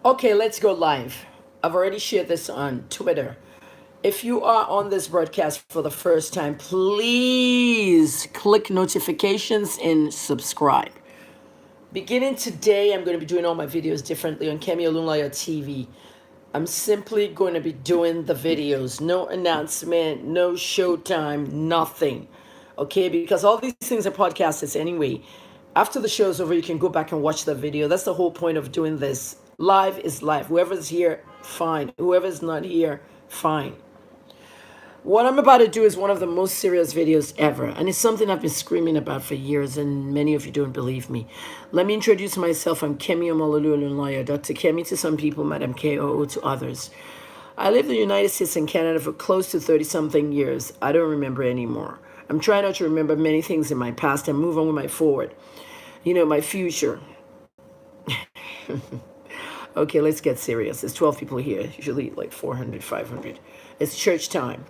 Okay, let's go live. I've already shared this on Twitter. If you are on this broadcast for the first time, please click notifications and subscribe. Beginning today, I'm going to be doing all my videos differently on Kemi Olunlaya TV. I'm simply going to be doing the videos. No announcement, no showtime, nothing. Okay, because all these things are podcasts anyway. After the show's over, you can go back and watch the video. That's the whole point of doing this. Live is live. Whoever's here, fine. Whoever's not here, fine. What I'm about to do is one of the most serious videos ever, and it's something I've been screaming about for years, and many of you don't believe me. Let me introduce myself. I'm Kemi Olunlaya, Dr. Kemi to some people, Madam KOO to others. I lived in the United States and Canada for close to 30-something years. I don't remember anymore. I'm trying not to remember many things in my past and move on with my forward. My future. Okay, let's get serious. There's 12 people here, usually like 400, 500. It's church time.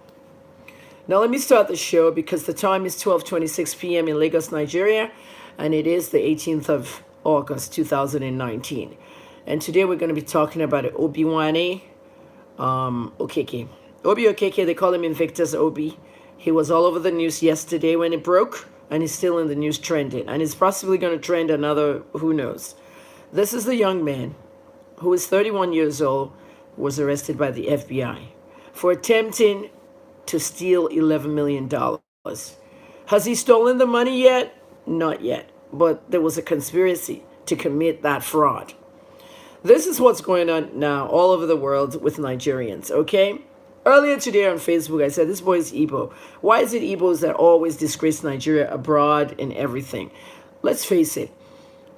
Now let me start the show because the time is 12:26 p.m. in Lagos, Nigeria, and it is the 18th of August, 2019. And today we're going to be talking about Obi Okeke. Obi Okeke, they call him Invictus Obi. He was all over the news yesterday when it broke, and he's still in the news trending. And he's possibly going to trend another, who knows. This is the young man who is 31 years old, was arrested by the FBI for attempting to steal $11 million. Has he stolen the money yet? Not yet. But there was a conspiracy to commit that fraud. This is what's going on now all over the world with Nigerians, okay? Earlier today on Facebook, I said, this boy is Igbo. Why is it Igbos that always disgrace Nigeria abroad and everything? Let's face it.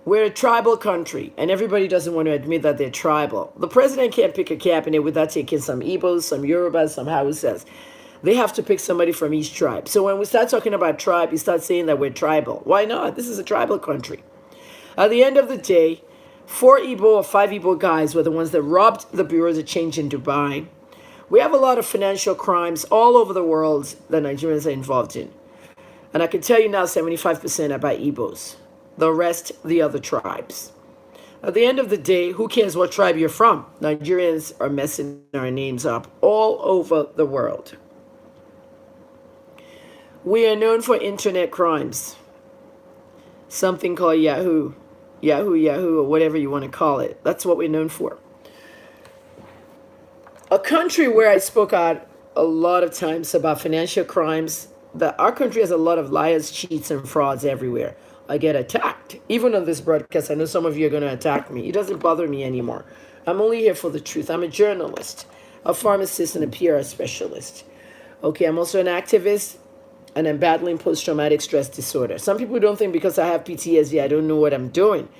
We're a tribal country, and everybody doesn't want to admit that they're tribal. The president can't pick a cabinet without taking some Igbos, some Yorubas, some Hausas. They have to pick somebody from each tribe. So when we start talking about tribe, you start saying that we're tribal. Why not? This is a tribal country. At the end of the day, 4 Igbo or 5 Igbo guys were the ones that robbed the bureaus of change in Dubai. We have a lot of financial crimes all over the world that Nigerians are involved in. And I can tell you now 75% are by Igbos. The rest, the other tribes. At the end of the day, who cares what tribe you're from? Nigerians are messing our names up all over the world. We are known for internet crimes. Something called Yahoo, or whatever you want to call it. That's what we're known for. A country where I spoke out a lot of times about financial crimes, that our country has a lot of liars, cheats, and frauds everywhere. I get attacked. Even on this broadcast, I know some of you are going to attack me. It doesn't bother me anymore. I'm only here for the truth. I'm a journalist, a pharmacist, and a PR specialist. Okay, I'm also an activist, and I'm battling post-traumatic stress disorder. Some people don't think because I have PTSD, I don't know what I'm doing.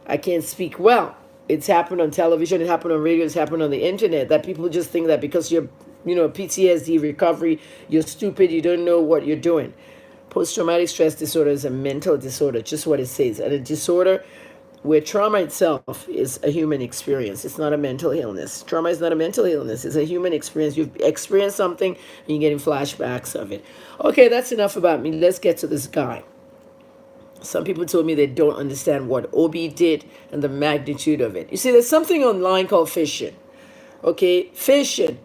I can't speak well. It's happened on television, it happened on radio, it's happened on the internet, that people just think that because you're, PTSD recovery, you're stupid, you don't know what you're doing. Post-traumatic stress disorder is a mental disorder, just what it says. And a disorder where trauma itself is a human experience. It's not a mental illness. Trauma is not a mental illness. It's a human experience. You've experienced something and you're getting flashbacks of it. Okay, that's enough about me. Let's get to this guy. Some people told me they don't understand what Obi did and the magnitude of it. You see, there's something online called phishing. Okay, phishing.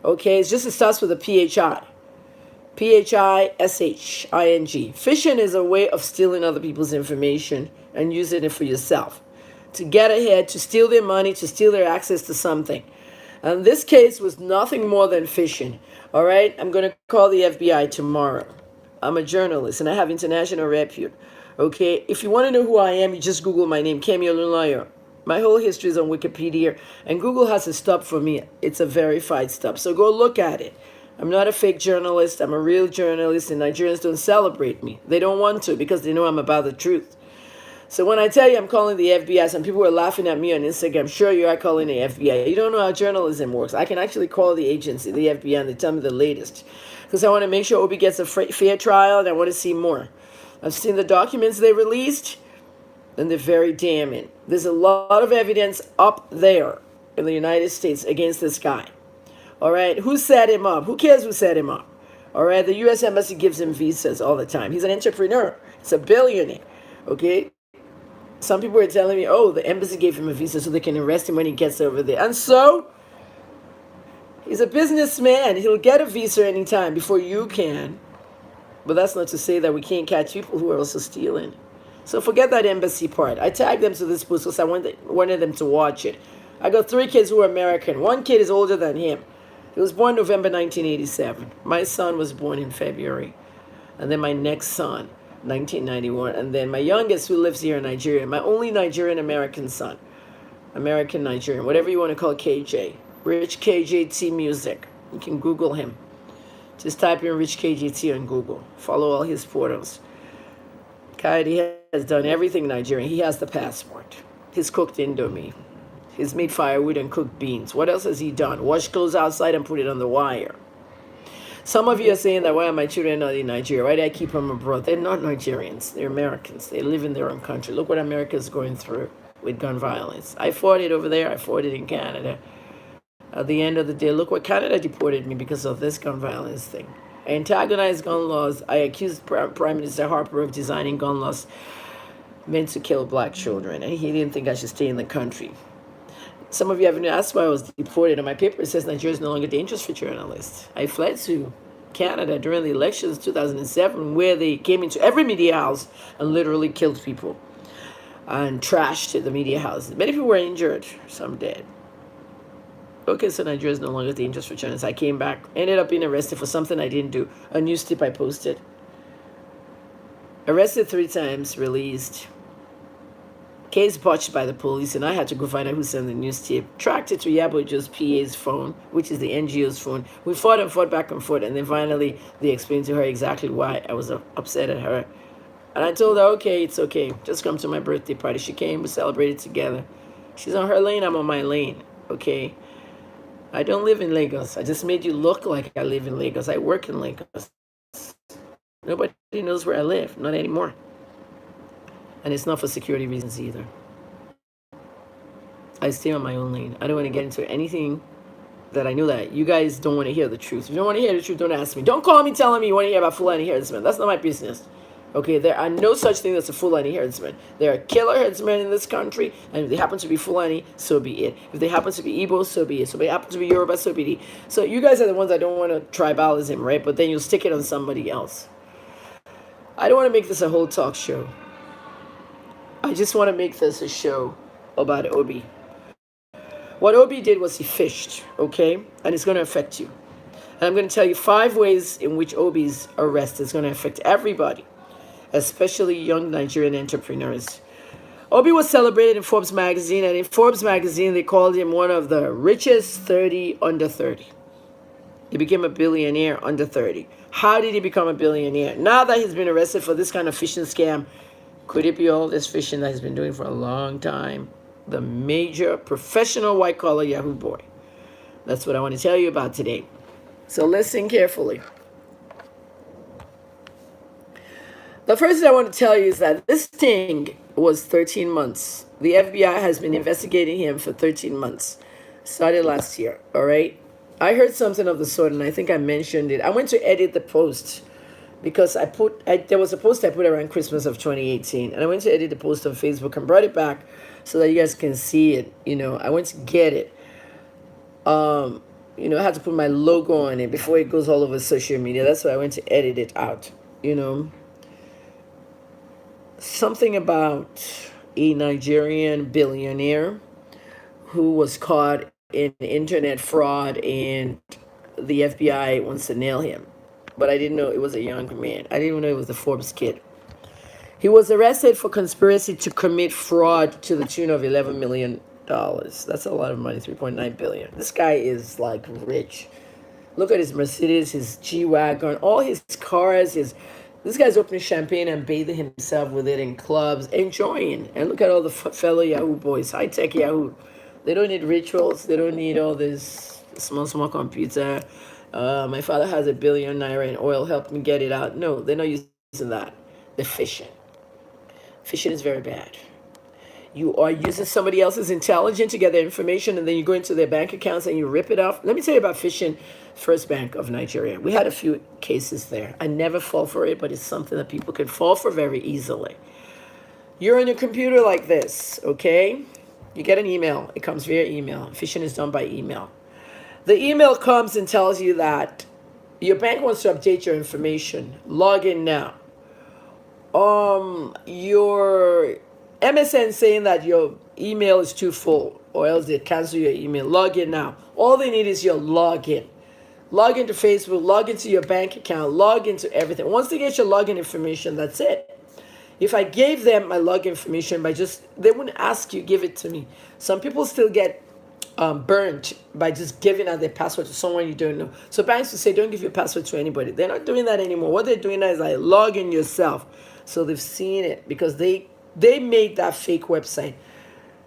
Okay, it starts with a PHI. PHISHING. Phishing is a way of stealing other people's information and using it for yourself. To get ahead, to steal their money, to steal their access to something. And this case was nothing more than phishing. All right? I'm going to call the FBI tomorrow. I'm a journalist and I have international repute. Okay? If you want to know who I am, you just Google my name, Kemi Olunlaya. My whole history is on Wikipedia, and Google has a stop for me. It's a verified stop. So go look at it. I'm not a fake journalist. I'm a real journalist, and Nigerians don't celebrate me. They don't want to because they know I'm about the truth. So when I tell you I'm calling the FBI, some people were laughing at me on Instagram. Sure, you are calling the FBI. You don't know how journalism works. I can actually call the agency, the FBI, and they tell me the latest. Because I want to make sure Obi gets a fair trial, and I want to see more. I've seen the documents they released, and they're very damning. There's a lot of evidence up there in the United States against this guy. All right, who set him up? Who cares who set him up? All right, the U.S. Embassy gives him visas all the time. He's an entrepreneur. He's a billionaire, okay? Some people were telling me, oh, the embassy gave him a visa so they can arrest him when he gets over there. And so, he's a businessman. He'll get a visa anytime before you can. But that's not to say that we can't catch people who are also stealing. So forget that embassy part. I tagged them to this post because I wanted them to watch it. I got 3 kids who are American. 1 kid is older than him. He was born November 1987. My son was born in February. And then my next son, 1991. And then my youngest, who lives here in Nigeria, my only Nigerian American son. American Nigerian, whatever you want to call KJ. Rich KJT Music. You can Google him. Just type in Rich KJT on Google. Follow all his photos. Coyote has done everything Nigerian. He has the passport. He's cooked Indomie. He's made firewood and cooked beans. What else has he done? Wash clothes outside and put it on the wire. Some of you are saying that, why are my children not in Nigeria? Why do I keep them abroad? They're not Nigerians. They're Americans. They live in their own country. Look what America's going through with gun violence. I fought it over there. I fought it in Canada. At the end of the day, look what Canada deported me because of this gun violence thing. I antagonized gun laws. I accused Prime Minister Harper of designing gun laws meant to kill black children, and he didn't think I should stay in the country. Some of you haven't asked why I was deported. On my paper, it says Nigeria is no longer dangerous for journalists. I fled to Canada during the elections in 2007, where they came into every media house and literally killed people and trashed the media houses. Many people were injured, some dead. Okay, so Nigeria is no longer dangerous for journalists. I came back, ended up being arrested for something I didn't do. A news tip I posted. Arrested 3 times, released. Case botched by the police, and I had to go find out who sent the news tip. Tracked it to Yabojo's PA's phone, which is the NGO's phone. We fought and fought back and forth, and then finally they explained to her exactly why I was upset at her. And I told her, okay, it's okay. Just come to my birthday party. She came, we celebrated together. She's on her lane, I'm on my lane, okay? I don't live in Lagos. I just made you look like I live in Lagos. I work in Lagos. Nobody knows where I live, not anymore. And it's not for security reasons either. I stay on my own lane. I don't want to get into anything that I know that you guys don't want to hear the truth. If you don't want to hear the truth, don't ask me. Don't call me telling me you want to hear about Fulani herdsmen. That's not my business. Okay, there are no such thing as a Fulani herdsman. There are killer herdsmen in this country, and if they happen to be Fulani, so be it. If they happen to be Igbo, so be it. So if they happen to be Yoruba, so be it. So you guys are the ones that don't want to tribalism, right? But then you'll stick it on somebody else. I don't want to make this a whole talk show. I just want to make this a show about Obi. What Obi did was he fished, okay? And it's going to affect you. And I'm going to tell you 5 ways in which Obi's arrest is going to affect everybody, especially young Nigerian entrepreneurs. Obi was celebrated in Forbes magazine, and in Forbes magazine, they called him one of the richest 30 under 30. He became a billionaire under 30. How did he become a billionaire? Now that he's been arrested for this kind of fishing scam, could it be all this fishing that he's been doing for a long time? The major professional white-collar Yahoo boy. That's what I want to tell you about today. So listen carefully. The first thing I want to tell you is that this thing was 13 months. The FBI has been investigating him for 13 months. Started last year, all right? I heard something of the sort, and I think I mentioned it. I went to edit the post because there was a post I put around Christmas of 2018, and I went to edit the post on Facebook and brought it back so that you guys can see it. You know, I went to get it. You know, I had to put my logo on it before it goes all over social media. That's why I went to edit it out, you know. Something about a Nigerian billionaire who was caught in internet fraud, and the FBI wants to nail him. But I didn't know it was a young man. I didn't even know it was the Forbes kid. He was arrested for conspiracy to commit fraud to the tune of $11 million. That's a lot of money, $3.9 billion. This guy is like rich. Look at his Mercedes, his G-Wagon, all his cars. This guy's opening champagne and bathing himself with it in clubs, enjoying. And look at all the fellow Yahoo boys, high-tech Yahoo. They don't need rituals. They don't need all this small computer. My father has $1 billion naira in oil. Help me get it out. No, they're not using that. They're fishing. Fishing is very bad. You are using somebody else's intelligence to get their information, and then you go into their bank accounts and you rip it off. Let me tell you about fishing. First Bank of Nigeria. We had a few cases there. I never fall for it, but it's something that people can fall for very easily. You're on your computer like this, okay? You get an email. It comes via email. Phishing is done by email. The email comes and tells you that your bank wants to update your information. Log in now. Your MSN saying that your email is too full, or else they cancel your email. Log in now. All they need is your login. Log into Facebook, log into your bank account, log into everything. Once they get your login information, that's it. If I gave them my login information they wouldn't ask you, give it to me. Some people still get burnt by just giving out their password to someone you don't know. So banks will say, don't give your password to anybody. They're not doing that anymore. What they're doing now is like log in yourself. So they've seen it because they made that fake website.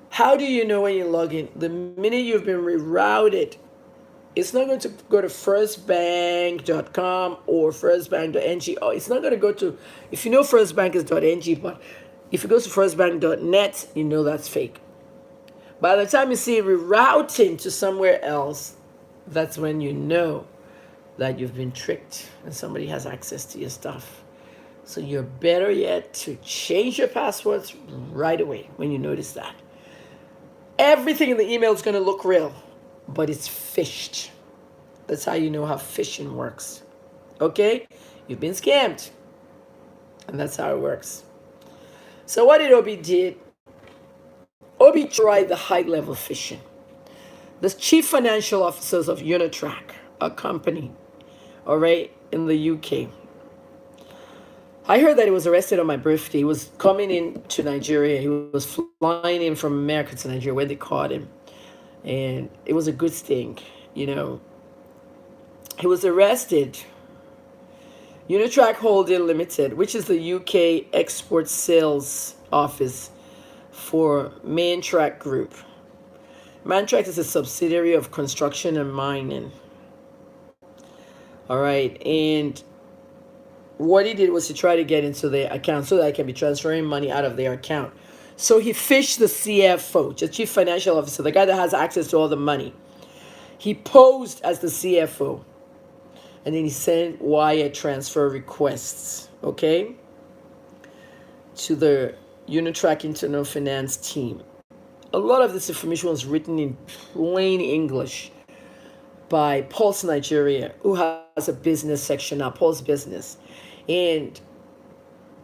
How do you know when you log in? The minute you've been rerouted, it's not going to go to firstbank.com or firstbank.ng. Oh, it's not going to go to, if you know firstbank is .ng, but if it goes to firstbank.net, you know that's fake. By the time you see it rerouting to somewhere else, that's when you know that you've been tricked and somebody has access to your stuff. So you're better yet to change your passwords right away when you notice that. Everything in the email is going to look real, but it's phished. That's how you know how phishing works. Okay? You've been scammed. And that's how it works. So what did Obi did? Obi tried the high-level phishing. The chief financial officers of Unitrack, a company, all right, in the UK. I heard that he was arrested on my birthday. He was coming in to Nigeria. He was flying in from America to Nigeria when they caught him. And it was a good sting, you know. He was arrested. Unitrack Holding Limited, which is the UK export sales office for Maintrack Group. Maintrack is a subsidiary of construction and mining. All right. And what he did was to try to get into their account so that I can be transferring money out of their account. So he fished the CFO, the chief financial officer, the guy that has access to all the money. He posed as the CFO. And then he sent wire transfer requests, okay, to the Unitrack Internal Finance team. A lot of this information was written in plain English by Pulse Nigeria, who has a business section now, Pulse Business. And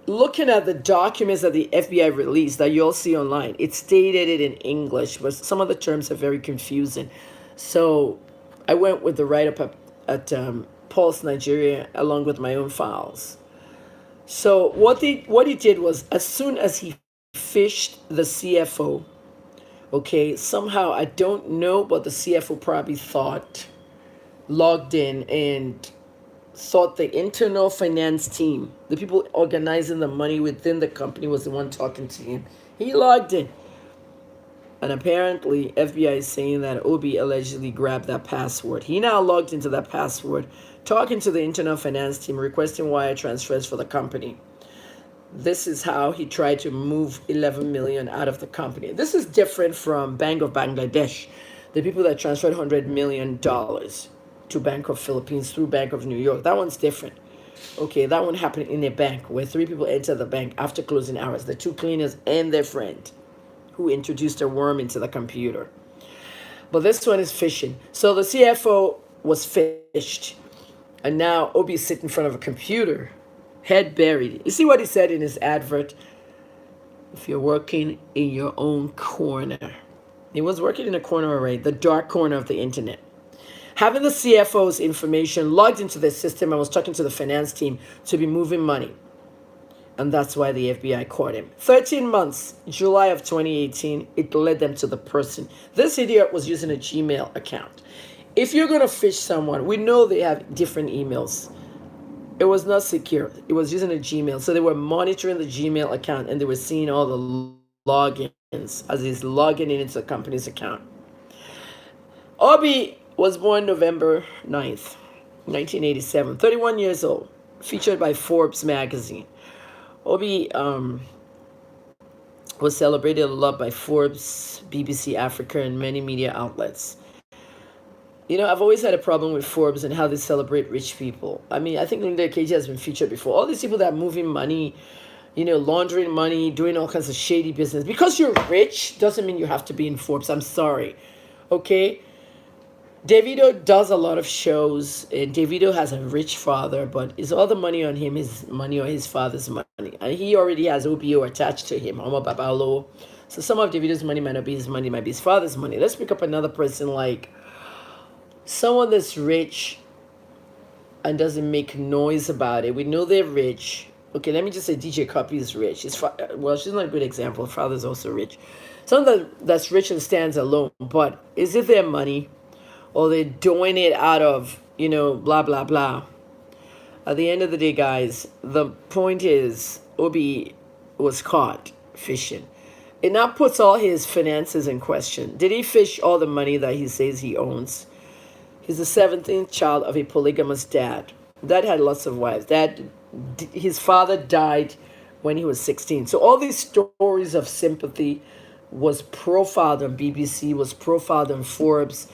looking at the documents that the FBI released that you'll see online, it stated it in English, but some of the terms are very confusing. So I went with the write-up at Pulse Nigeria along with my own files. So what he did was, as soon as he fished the CFO, okay, somehow, I don't know, but the CFO probably logged in and thought the internal finance team, the people organizing the money within the company, was the one talking to him. He logged in. And apparently, FBI is saying that Obi allegedly grabbed that password. He now logged into that password, talking to the internal finance team, requesting wire transfers for the company. This is how he tried to move 11 million out of the company. This is different from Bank of Bangladesh, the people that transferred $100 million to Bank of Philippines through Bank of New York. That one's different. Okay, that one happened in a bank where 3 people entered the bank after closing hours, the 2 cleaners and their friend, who introduced a worm into the computer. But this one is phishing. So the CFO was phished. And now Obi is sitting in front of a computer, head buried. You see what he said in his advert? If you're working in your own corner. He was working in a corner already, the dark corner of the internet. Having the CFO's information logged into the system, I was talking to the finance team to be moving money. And that's why the FBI caught him. 13 months, July of 2018, it led them to the person. This idiot was using a Gmail account. If you're going to phish someone, we know they have different emails. It was not secure. It was using a Gmail. So they were monitoring the Gmail account and they were seeing all the logins as he's logging into the company's account. Obi was born November 9th, 1987, 31 years old, featured by Forbes magazine. Obi was celebrated a lot by Forbes, BBC Africa, and many media outlets. You know, I've always had a problem with Forbes and how they celebrate rich people. I mean, I think Linda Okeke has been featured before. All these people that are moving money, laundering money, doing all kinds of shady business. Because you're rich doesn't mean you have to be in Forbes. I'm sorry. Okay? Davido does a lot of shows, and Davido has a rich father, but is all the money on him his money or his father's money? And he already has OBO attached to him, Omo Babalo. So some of Davido's money might not be his money, might be his father's money. Let's pick up another person, like someone that's rich and doesn't make noise about it. We know they're rich. Okay, let me just say DJ Cuppy is rich. Well, she's not a good example. Her father's also rich. Someone that's rich and stands alone, but is it their money? Or they're doing it out of, blah, blah, blah. At the end of the day, guys, the point is Obi was caught fishing. It now puts all his finances in question. Did he fish all the money that he says he owns? He's the 17th child of a polygamous dad. Dad had lots of wives. His father died when he was 16. So all these stories of sympathy was profiled on BBC, was profiled on Forbes.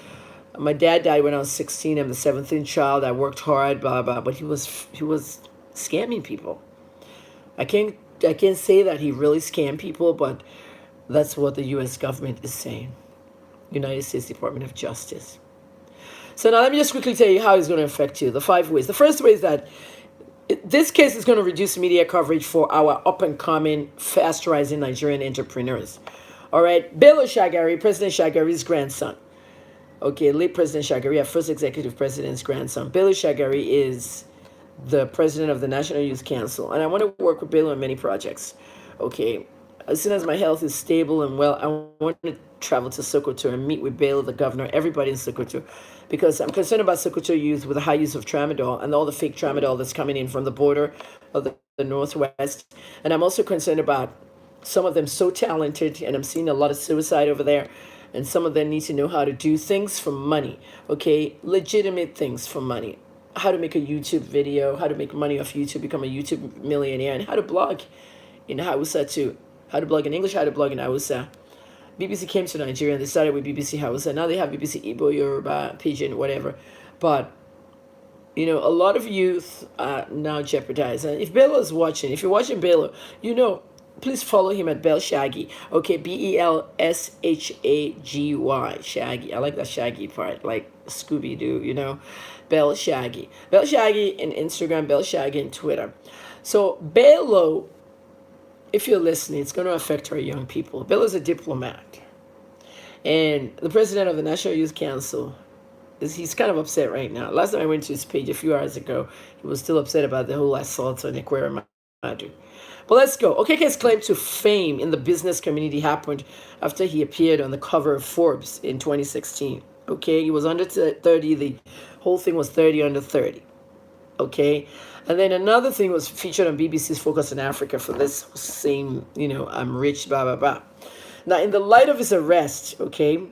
My dad died when I was 16. I'm the 17th child. I worked hard, blah, blah, but he was scamming people. I can't say that he really scammed people, but that's what the U.S. government is saying. United States Department of Justice. So now let me just quickly tell you how it's going to affect you. The 5 ways. The first way is that this case is going to reduce media coverage for our up-and-coming, fast-rising Nigerian entrepreneurs. All right? Bello Shagari, President Shagari's grandson. Okay, late President Shagari, our first executive president's grandson. Bello Shagari is the president of the National Youth Council, and I want to work with Bello on many projects. Okay, as soon as my health is stable and well, I want to travel to Sokoto and meet with Bello, the governor, everybody in Sokoto, because I'm concerned about Sokoto youth with the high use of tramadol and all the fake tramadol that's coming in from the border of the Northwest. And I'm also concerned about some of them so talented, and I'm seeing a lot of suicide over there. And some of them need to know how to do things for money, okay? Legitimate things for money. How to make a YouTube video, how to make money off YouTube, become a YouTube millionaire, and how to blog in Hausa too. How to blog in English, how to blog in Hausa. BBC came to Nigeria, and they started with BBC Hausa. Now they have BBC Igbo, Yoruba, Pidgin, whatever. But, a lot of youth are now jeopardized. And if Bello is watching, if you're watching Bello, please follow him at Bell Shaggy. Okay, BELSHAGY. Shaggy. I like that Shaggy part, like Scooby-Doo, Bell Shaggy. Bell Shaggy in Instagram, Bell Shaggy in Twitter. So Bello, if you're listening, it's going to affect our young people. Bello's a diplomat. And the president of the National Youth Council, he's kind of upset right now. Last time I went to his page a few hours ago, he was still upset about the whole assault on Ekwere Madu. But let's go. Okeke's claim to fame in the business community happened after he appeared on the cover of Forbes in 2016. Okay, he was under 30. The whole thing was 30 under 30. Okay, and then another thing was featured on BBC's Focus on Africa for this same, I'm rich, blah, blah, blah. Now, in the light of his arrest, okay,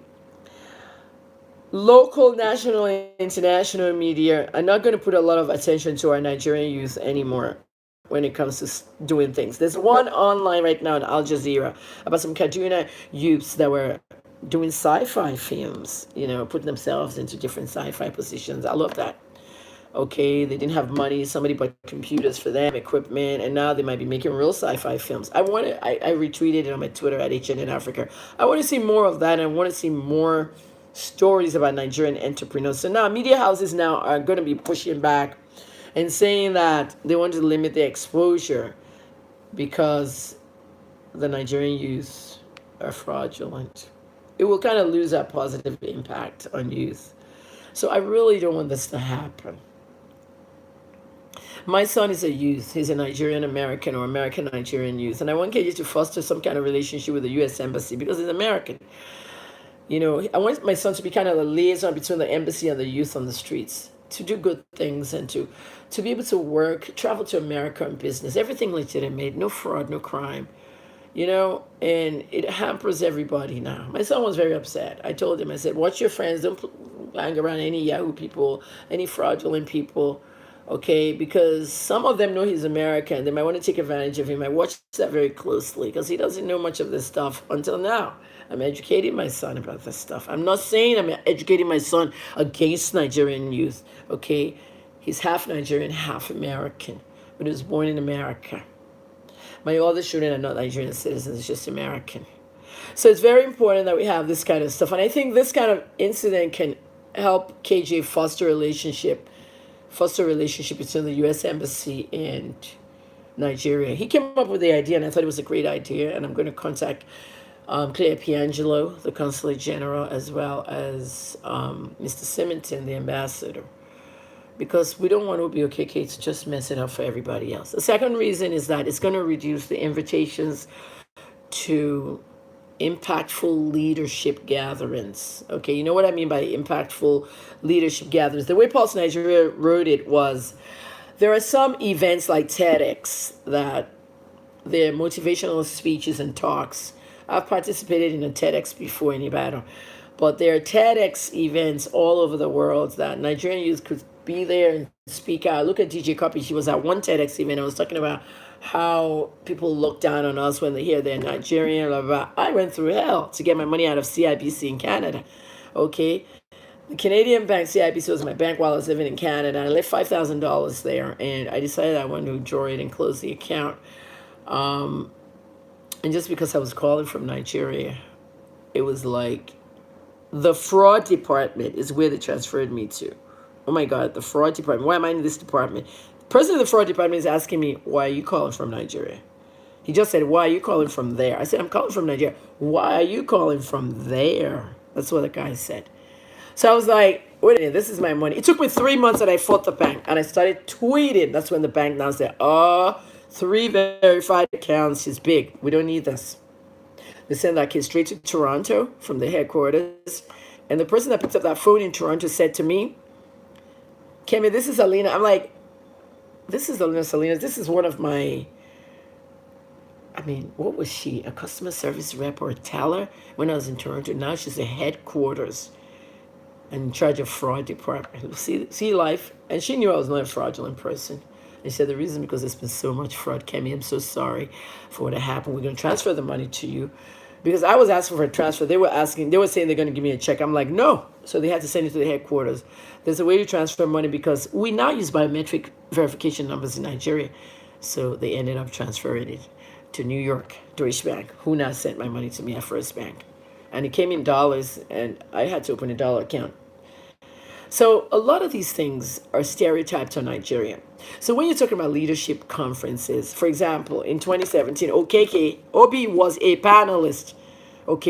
local, national, and international media are not going to put a lot of attention to our Nigerian youth anymore when it comes to doing things. There's one online right now on Al Jazeera about some Kaduna youths that were doing sci-fi films, putting themselves into different sci-fi positions. I love that. Okay, they didn't have money. Somebody bought computers for them, equipment, and now they might be making real sci-fi films. I retweeted it on my Twitter at HNN Africa. I want to see more of that, and I want to see more stories about Nigerian entrepreneurs. So now media houses now are going to be pushing back and saying that they want to limit their exposure because the Nigerian youth are fraudulent. It will kind of lose that positive impact on youth. So I really don't want this to happen. My son is a youth. He's a Nigerian American or American Nigerian youth. And I want KJ to foster some kind of relationship with the U.S. Embassy because he's American. I want my son to be kind of a liaison between the embassy and the youth on the streets, to do good things and to be able to work, travel to America on business, everything legitimate, no fraud, no crime, and it hampers everybody now. My son was very upset. I told him, I said, watch your friends, don't hang around any Yahoo people, any fraudulent people, okay, because some of them know he's American. They might want to take advantage of him. I watch that very closely because he doesn't know much of this stuff until now. I'm educating my son about this stuff. I'm not saying I'm educating my son against Nigerian youth, okay? He's half Nigerian, half American, but he was born in America. My other children are not Nigerian citizens, it's just American. So it's very important that we have this kind of stuff. And I think this kind of incident can help KJ foster a relationship between the U.S. Embassy and Nigeria. He came up with the idea, and I thought it was a great idea. And I'm going to contact Claire Piangelo, the Consulate General, as well as Mr. Simonton, the ambassador, because we don't want Obi Okeke to just mess it up for everybody else. The second reason is that it's going to reduce the invitations to impactful leadership gatherings. Okay, you know what I mean by impactful leadership gatherings? The way Pulse Nigeria wrote it was, there are some events like TEDx that they're motivational speeches and talks. I've participated in a TEDx before in Ibadan, but there are TEDx events all over the world that Nigerian youth could be there and speak out. Look at DJ Copy. She was at one TEDx event. I was talking about how people look down on us when they hear they're Nigerian, blah, blah, blah. I went through hell to get my money out of CIBC in Canada. Okay. The Canadian bank, CIBC, was my bank while I was living in Canada. I left $5,000 there, and I decided I wanted to withdraw it and close the account. And just because I was calling from Nigeria, it was like the fraud department is where they transferred me to. Oh my God, the fraud department. Why am I in this department? The president of the fraud department is asking me, why are you calling from Nigeria? He just said, why are you calling from there? I said, I'm calling from Nigeria. Why are you calling from there? That's what the guy said. So I was like, wait a minute, this is my money. It took me 3 months that I fought the bank, and I started tweeting. That's when the bank now said, 3 verified accounts is big. We don't need this. They sent that kid straight to Toronto from the headquarters. And the person that picked up that phone in Toronto said to me, Kemi, this is Alina. I'm like, this is Alina Salinas. This is one of my, what was she? A customer service rep or a teller when I was in Toronto. Now she's a headquarters and in charge of fraud department. See life. And she knew I was not a fraudulent person. And she said, the reason because there's been so much fraud, Kemi, I'm so sorry for what happened. We're going to transfer the money to you. Because I was asking for a transfer. They were saying they're going to give me a check. I'm like, no. So they had to send it to the headquarters. There's a way to transfer money because we now use biometric verification numbers in Nigeria. So they ended up transferring it to New York, Deutsche Bank, who now sent my money to me at First Bank. And it came in dollars, and I had to open a dollar account. So a lot of these things are stereotyped on Nigeria. So when you're talking about leadership conferences, for example, in 2017, Obi was a panelist,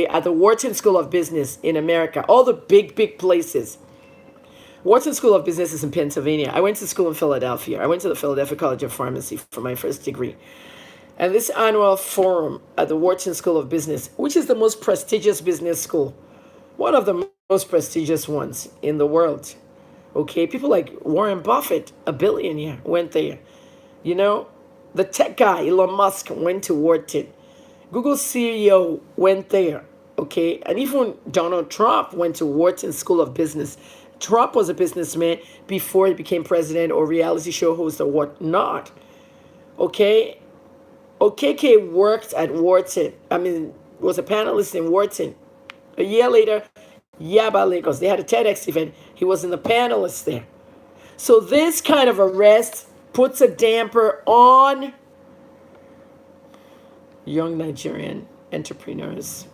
at the Wharton School of Business in America, all the big places. Wharton School of Business is in Pennsylvania. I went to school in Philadelphia. I went to the Philadelphia College of Pharmacy for my first degree. And this annual forum at the Wharton School of Business, which is the most prestigious business school, one of the most prestigious ones in the world. People like Warren Buffett, a billionaire, went there. The tech guy, Elon Musk, went to Wharton. Google CEO went there. And even Donald Trump went to Wharton School of Business. Trump was a businessman before he became president or reality show host or whatnot. Okeke worked at Wharton. Was a panelist in Wharton. A year later, Yaba Lagos. They had a TEDx event. He was in the panelists there. So this kind of arrest puts a damper on young Nigerian entrepreneurs.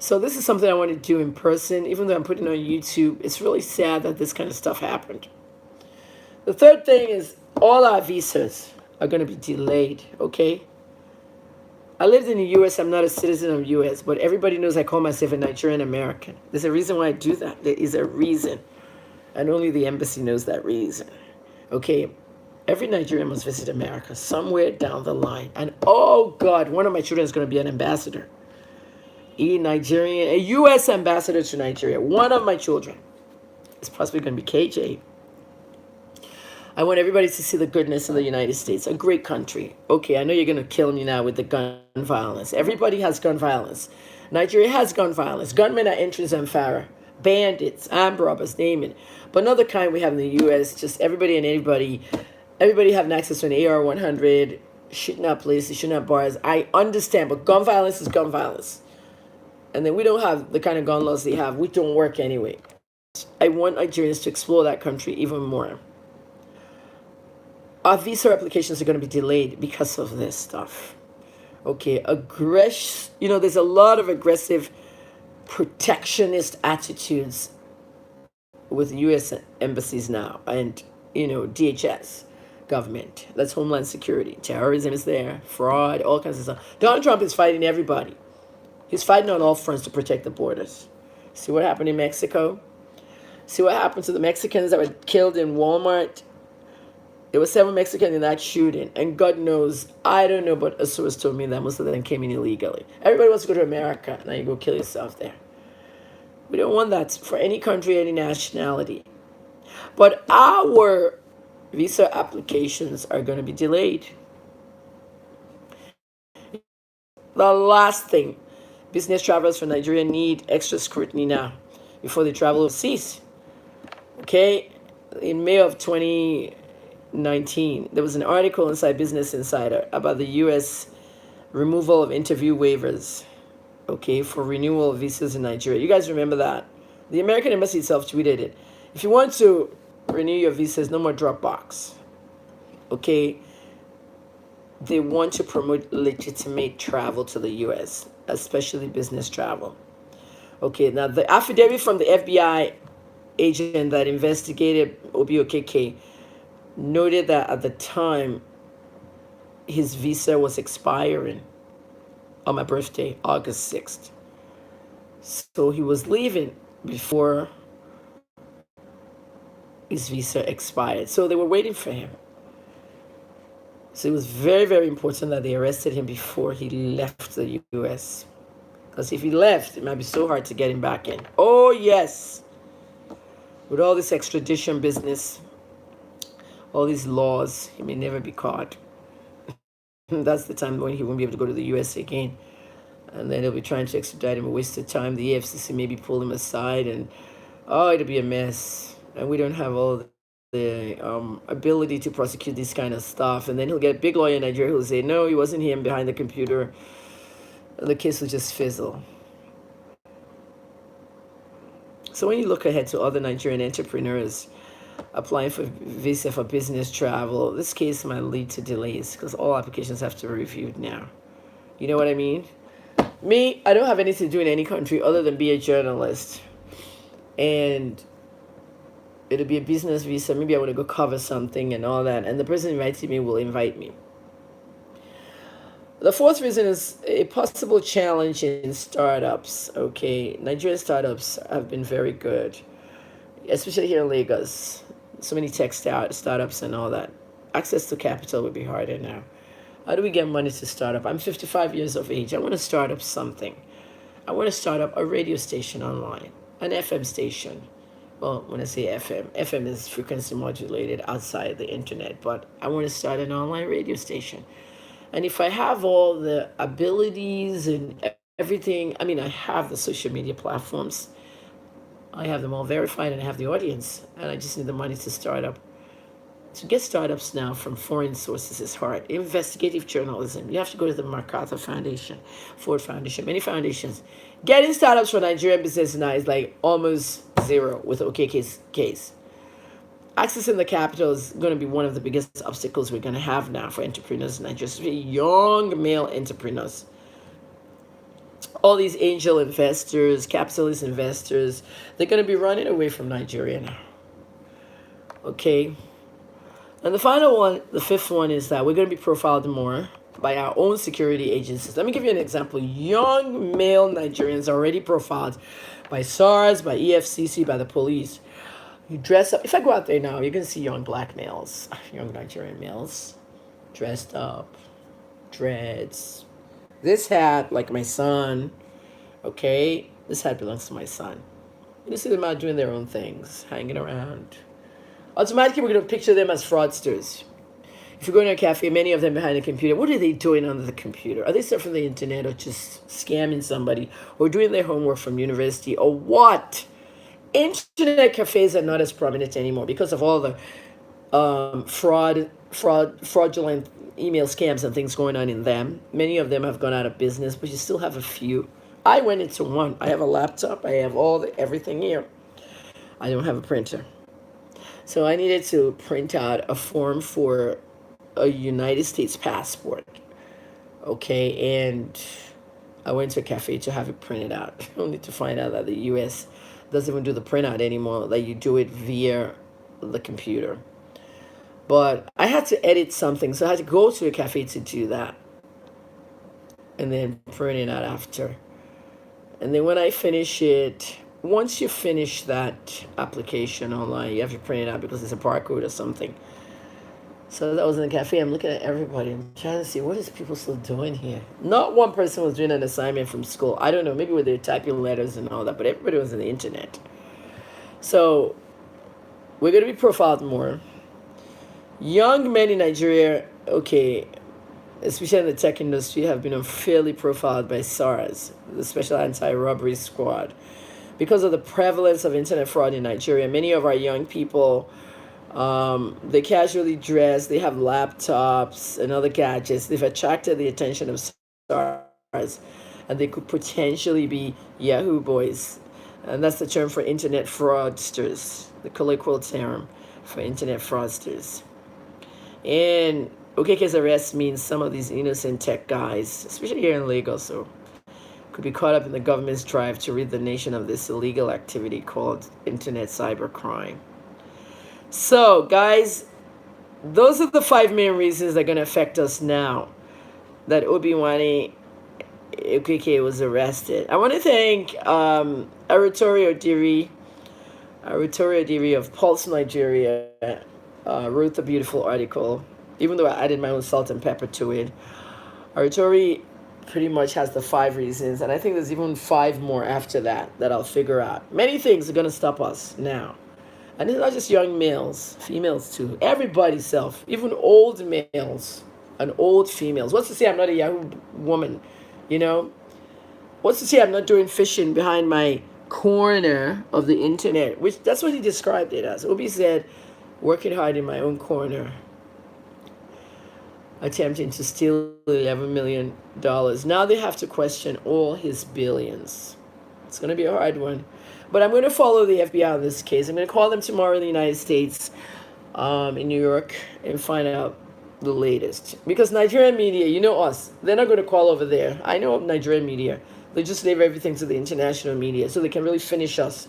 So this is something I want to do in person, even though I'm putting it on YouTube. It's really sad that this kind of stuff happened. The third thing is all our visas are going to be delayed, I lived in the U.S. I'm not a citizen of the U.S., but everybody knows I call myself a Nigerian American. There's a reason why I do that. There is a reason. And only the embassy knows that reason. Every Nigerian must visit America somewhere down the line. And oh God, one of my children is going to be an ambassador. A U.S. ambassador to Nigeria. One of my children is possibly going to be KJ. I want everybody to see the goodness of the United States, a great country. I know you're going to kill me now with the gun violence. Everybody has gun violence. Nigeria has gun violence. Gunmen are entering Zamfara. Bandits, armed robbers, name it. But not the kind we have in the U.S. Just everybody and anybody having access to an AR-100, shooting up places, shooting up bars. I understand, but gun violence is gun violence. And then we don't have the kind of gun laws they have. We don't work anyway. I want Nigerians to explore that country even more. our visa applications are going to be delayed because of this stuff. Okay, there's a lot of aggressive protectionist attitudes with U.S. embassies now, and DHS government. That's Homeland Security. Terrorism is there, fraud, all kinds of stuff. Donald Trump is fighting everybody. He's fighting on all fronts to protect the borders. See what happened in Mexico? See what happened to the Mexicans that were killed in Walmart? There were 7 Mexicans in that shooting, and God knows, I don't know, but a source told me that most of them came in illegally. Everybody wants to go to America. Now you go kill yourself there. We don't want that for any country, any nationality. But our visa applications are going to be delayed. The last thing, business travelers from Nigeria need extra scrutiny now before they travel overseas. Okay, in May of 2019, there was an article inside Business Insider about the U.S. removal of interview waivers, okay, for renewal of visas in Nigeria. You guys remember that? The American Embassy itself tweeted it. If you want to renew your visas, no more Dropbox, okay? They want to promote legitimate travel to the U.S., especially business travel. Okay, now the affidavit from the FBI agent that investigated Obi Okeke noted that at the time his visa was expiring on my birthday, August 6th. So he was leaving before his visa expired. So they were waiting for him. So it was very, very important that they arrested him before he left the U.S. Because if he left, it might be so hard to get him back in. Oh, yes. With all this extradition business, all these laws, he may never be caught. That's the time when he won't be able to go to the U.S. again. And then they'll be trying to extradite him, a waste of time. The EFCC maybe pull him aside, and it'll be a mess. And we don't have all the ability to prosecute this kind of stuff. And then he'll get a big lawyer in Nigeria who'll say, no, it wasn't him behind the computer. And the case will just fizzle. So when you look ahead to other Nigerian entrepreneurs applying for visa for business travel, this case might lead to delays because all applications have to be reviewed now. You know what I mean? Me, I don't have anything to do in any country other than be a journalist. And it'll be a business visa. Maybe I want to go cover something and all that. And the person inviting me will invite me. The fourth reason is a possible challenge in startups. Okay, Nigerian startups have been very good, especially here in Lagos. So many tech startups and all that. Access to capital would be harder now. How do we get money to start up? I'm 55 years of age. I want to start up something. I want to start up a radio station online, an FM station. Well, when I say FM is frequency modulated outside the internet, but I want to start an online radio station. And if I have all the abilities and everything, I mean, I have the social media platforms. I have them all verified and I have the audience. And I just need the money to start up. To get startups now from foreign sources is hard. Investigative journalism. You have to go to the MacArthur Foundation, Ford Foundation, many foundations. Getting startups for Nigerian business now is like almost zero with Okeke's case. Accessing the capital is going to be one of the biggest obstacles we're going to have now for entrepreneurs in Nigeria, especially young male entrepreneurs. All these angel investors, capitalist investors, they're going to be running away from Nigeria now. Okay. And the final one, the fifth one, is that we're going to be profiled more by our own security agencies. Let me give you an example. Young male Nigerians are already profiled by SARS, by EFCC, by the police. You dress up. If I go out there now, you're going to see young black males, young Nigerian males, dressed up, dreads. This hat, like my son, okay? This hat belongs to my son. You see them out doing their own things, hanging around. Automatically, we're going to picture them as fraudsters. If you go to a cafe, many of them behind a computer, what are they doing under the computer? Are they surfing the internet or just scamming somebody or doing their homework from university or what? Internet cafes are not as prominent anymore because of all the fraudulent email scams and things going on in them. Many of them have gone out of business, but you still have a few. I went into one. I have a laptop. I have everything here. I don't have a printer. So I needed to print out a form for a United States passport. Okay, and I went to a cafe to have it printed out, only to find out that the US doesn't even do the printout anymore, that you do it via the computer. But I had to edit something, so I had to go to a cafe to do that and then print it out after. And then when I finish it, once you finish that application online, you have to print it out because it's a barcode or something. So that was in the cafe. I'm looking at everybody. I'm trying to see what is people still doing here. Not one person was doing an assignment from school. I don't know, maybe where they're typing letters and all that, but everybody was on the internet. So we're going to be profiled more. Young men in Nigeria, okay, especially in the tech industry, have been unfairly profiled by SARS, the Special Anti-Robbery Squad. Because of the prevalence of internet fraud in Nigeria, many of our young people, they casually dress, they have laptops and other gadgets. They've attracted the attention of SARS, and they could potentially be Yahoo boys. And that's the term for internet fraudsters, the colloquial term for internet fraudsters. And Okeke's arrest means some of these innocent tech guys, especially here in Lagos, so could be caught up in the government's drive to rid the nation of this illegal activity called internet cybercrime. So, guys, those are the 5 main reasons that are going to affect us now that Obi Okeke was arrested. I want to thank Arutori Odiri of Pulse Nigeria wrote a beautiful article, even though I added my own salt and pepper to it. Arutori pretty much has the 5 reasons, and I think there's even 5 more after that I'll figure out. Many things are going to stop us now. And it's not just young males, females too. Everybody's self, even old males and old females. What's to say I'm not a Yahoo woman, you know? What's to say I'm not doing fishing behind my corner of the internet, which that's what he described it as. Obi said, working hard in my own corner, attempting to steal $11 million. Now they have to question all his billions. It's going to be a hard one. But I'm going to follow the FBI on this case. I'm going to call them tomorrow in the United States, in New York, and find out the latest. Because Nigerian media, you know us, they're not going to call over there. I know Nigerian media. They just leave everything to the international media so they can really finish us.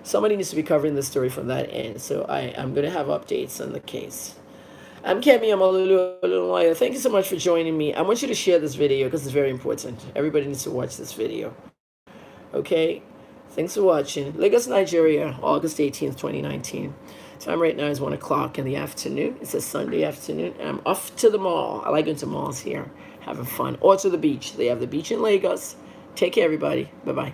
Somebody needs to be covering the story from that end. So I'm going to have updates on the case. I'm Kemi Amalulu. Thank you so much for joining me. I want you to share this video because it's very important. Everybody needs to watch this video. Okay? Thanks for watching. Lagos, Nigeria, August 18th, 2019. Time right now is 1 o'clock in the afternoon. It's a Sunday afternoon, and I'm off to the mall. I like going to malls here, having fun. Or to the beach. They have the beach in Lagos. Take care, everybody. Bye-bye.